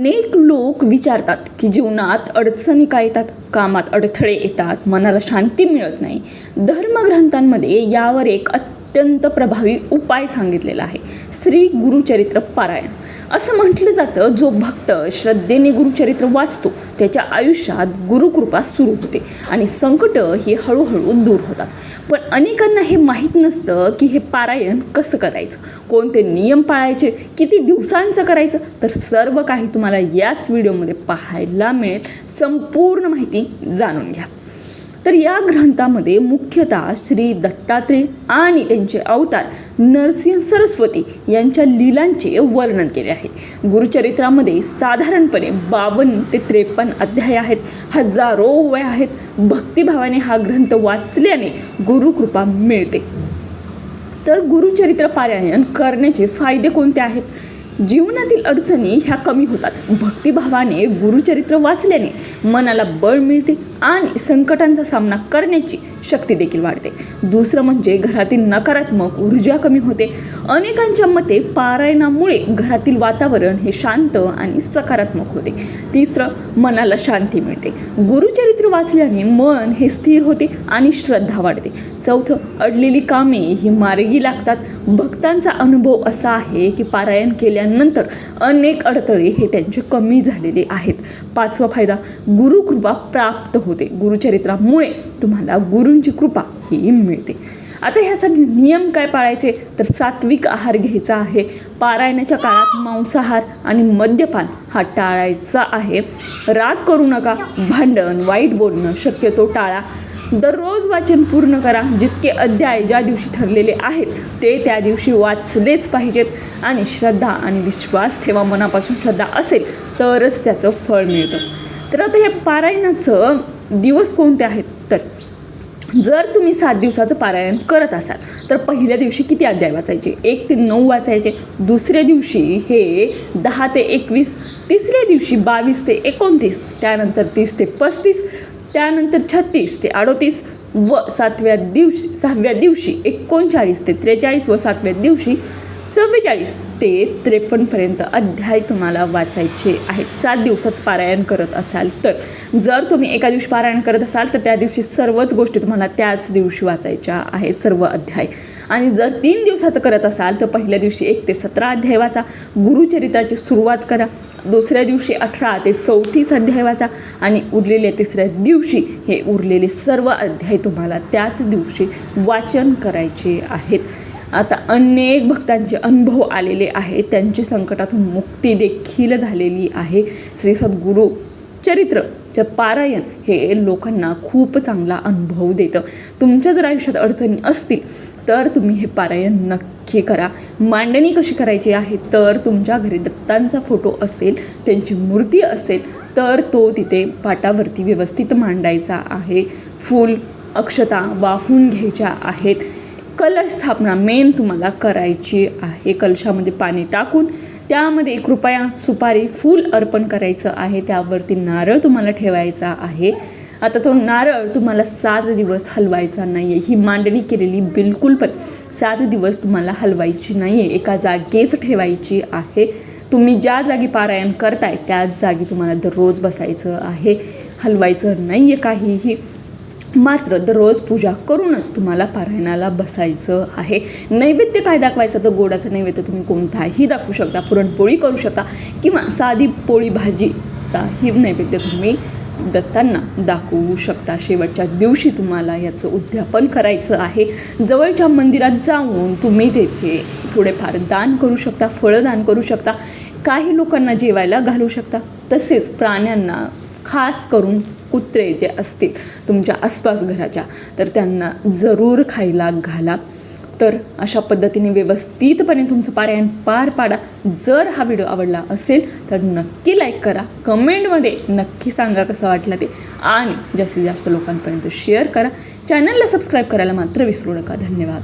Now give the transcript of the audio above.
अनेक लोक विचारतात की जीवनात अडचणी का येतात, कामात अडथळे येतात, मनाला शांती मिळत नाही. धर्मग्रंथांमध्ये यावर एक अत्यंत प्रभावी उपाय सांगितलेला आहे, श्री गुरुचरित्र पारायण. असं म्हटलं जातं, जो भक्त श्रद्धेने गुरुचरित्र वाचतो त्याच्या आयुष्यात गुरुकृपा सुरू होते आणि संकट ही हळूहळू दूर होतात. पण अनेकांना हे माहीत नसतं की हे पारायण कसं करायचं, कोणते नियम पाळायचे, किती दिवसांचं करायचं. तर सर्व काही तुम्हाला याच व्हिडिओमध्ये पाहायला मिळेल. संपूर्ण माहिती जाणून घ्या. तर या ग्रंथामध्ये मुख्यतः श्री दत्तात्रेय आणि त्यांचे अवतार नरसिंह सरस्वती यांच्या लीलांचे वर्णन केले आहे. गुरुचरित्रामध्ये साधारणपणे 52 ते 53 अध्याय आहेत, हजारो ओव्या आहेत. भक्तिभावाने हा ग्रंथ वाचल्याने गुरुकृपा मिळते. तर गुरुचरित्र पारायण करण्याचे फायदे कोणते आहेत? जीवनातील अडचणी ह्या कमी होतात. भक्तिभावाने गुरुचरित्र वाचल्याने मनाला बळ मिळते आणि संकटांचा सामना करण्याची शक्ती देखील वाढते. दुसरं म्हणजे घरातील नकारात्मक ऊर्जा कमी होते. अनेकांच्या मते पारायणामुळे घरातील वातावरण हे शांत आणि सकारात्मक होते. तिसरं, मनाला शांती मिळते. गुरुचरित्र वाचल्याने मन हे स्थिर होते आणि श्रद्धा वाढते. चौथं, अडलेली कामे ही मार्गी लागतात. भक्तांचा अनुभव असा आहे की पारायण केल्यानंतर अनेक अडथळे हे त्यांचे कमी झालेले आहेत. पाचवा फायदा, गुरुकृपा प्राप्त होते. गुरुचरित्रामुळे तुम्हाला गुरूंची कृपा ही मिळते. आता ह्यासाठी नियम काय पाळायचे? तर सात्विक आहार घ्यायचा आहे. पारायणाच्या काळात मांसाहार आणि मद्यपान हा टाळायचा आहे. राग करू नका. भांडण, वाईट बोलणं शक्यतो टाळा. दररोज वाचन पूर्ण करा. जितके अध्याय ज्या दिवशी ठरलेले आहेत ते त्या दिवशी वाचलेच पाहिजेत. आणि श्रद्धा आणि विश्वास ठेवा. मनापासून श्रद्धा असेल तरच त्याचं फळ मिळतं. तर आता हे पारायणाचं दिवस कोणते आहेत? तर जर तुम्ही 7 दिवसाचं पारायण करत असाल तर पहिल्या दिवशी किती अध्याय वाचायचे? 1 ते 9 वाचायचे. दुसऱ्या दिवशी हे 10 ते 21, तिसऱ्या दिवशी 22 ते 29, त्यानंतर 30 ते 35, त्यानंतर 36 ते 38 व 6व्या दिवशी 39 ते 43 व 7व्या दिवशी 44 ते 53पर्यंत अध्याय तुम्हाला वाचायचे आहेत. 7 दिवसाचं पारायण करत असाल तर. जर तुम्ही एका दिवशी पारायण करत असाल तर त्या दिवशी सर्वच गोष्टी तुम्हाला त्याच दिवशी वाचायच्या आहेत, सर्व अध्याय. आणि जर 3 दिवसाचं करत असाल तर पहिल्या दिवशी 1 ते 17 अध्याय वाचा. गुरुचरित्राची सुरुवात करा. दुसऱ्या दिवशी 18 ते 34 अध्याय वाचा आणि उरलेल्या तिसऱ्या दिवशी हे उरलेले सर्व अध्याय तुम्हाला त्याच दिवशी वाचन करायचे आहेत. आता अनेक भक्तांचे अनुभव आलेले आहेत, त्यांची संकटातून मुक्ती देखील झालेली आहे. श्री सद्गुरू चरित्रचं पारायण हे लोकांना खूप चांगला अनुभव देतं. तुमच्या जर आयुष्यात अडचणी असतील तर तुम्ही हे पारायण नक्की करा. मांडणी कशी करायची आहे? तर तुमच्या घरी दत्तांचा फोटो असेल, त्यांची मूर्ती असेल तर तो तिथे पाटावरती व्यवस्थित मांडायचा आहे. फूल, अक्षता वाहून घ्यायच्या आहेत. कलश स्थापना मेन तुम्हाला करायची आहे. कलशामध्ये पाणी टाकून त्यामध्ये कृपया सुपारी, फूल अर्पण करायचं आहे. त्यावरती नारळ तुम्हाला ठेवायचा आहे. आता तो नारळ तुम्हाला 7 दिवस हलवायचा नाही आहे. ही मांडणी केलेली बिलकुल पण 7 दिवस तुम्हाला हलवायची नाही आहे, एका जागेच ठेवायची आहे. तुम्ही ज्या जागी पारायण करताय त्याच जागी तुम्हाला दररोज बसायचं आहे, हलवायचं नाही आहे काहीही. मात्र दररोज पूजा करूनच तुम्हाला पारायणाला बसायचं आहे. नैवेद्य काय दाखवायचं? तर गोडाचा नैवेद्य तुम्ही कोणताही दाखवू शकता. पुरणपोळी करू शकता किंवा साधी पोळी भाजीचाही नैवेद्य तुम्ही दत्तांना दाखवू शकता. शेवटच्या दिवशी तुम्हाला याचं उद्यापन करायचं आहे. जवळच्या मंदिरात जाऊन तुम्ही तेथे थोडेफार दान करू शकता, फळं दान करू शकता, काही लोकांना जेवायला घालू शकता. तसेच प्राण्यांना, खास करून कुत्रे जे असतील तुमच्या आसपास घराच्या, तर त्यांना जरूर खायला घाला. तर अशा पद्धतीने व्यवस्थितपणे तुमचं पारायण पार पाडा. जर हा व्हिडिओ आवडला असेल तर नक्की लाईक करा, कमेंटमध्ये नक्की सांगा कसं वाटलं ते, आणि जास्तीत जास्त लोकांपर्यंत शेअर करा. चॅनलला सबस्क्राईब करायला मात्र विसरू नका. धन्यवाद.